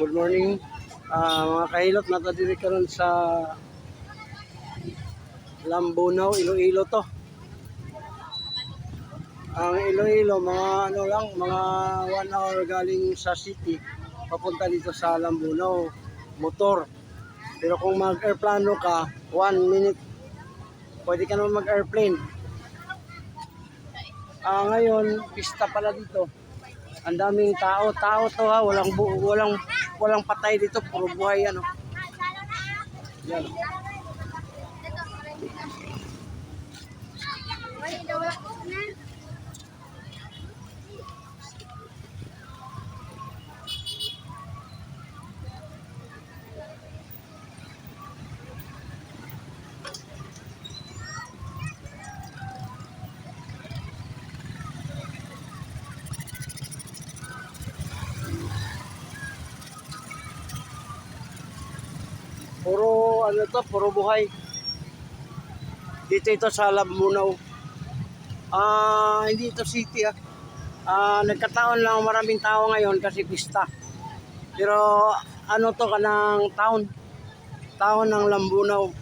good morning. Mga kahilot, natadiri karon sa Lambunaw, Iloilo to. Ang Iloilo, mga 1 hour galing sa city, papunta dito sa Lambunaw, motor. Pero kung mag-airplano ka, 1 minute, pwede ka naman mag-airplane. Ngayon, pista pala dito. Ang daming tao to ha, walang patay dito, puro buhay yan. Yan. Puro buhay. Dito ito sa Lambunaw. Hindi ito city nagkataon lang maraming tao ngayon kasi pista. Pero to kanang town ng Lambunaw.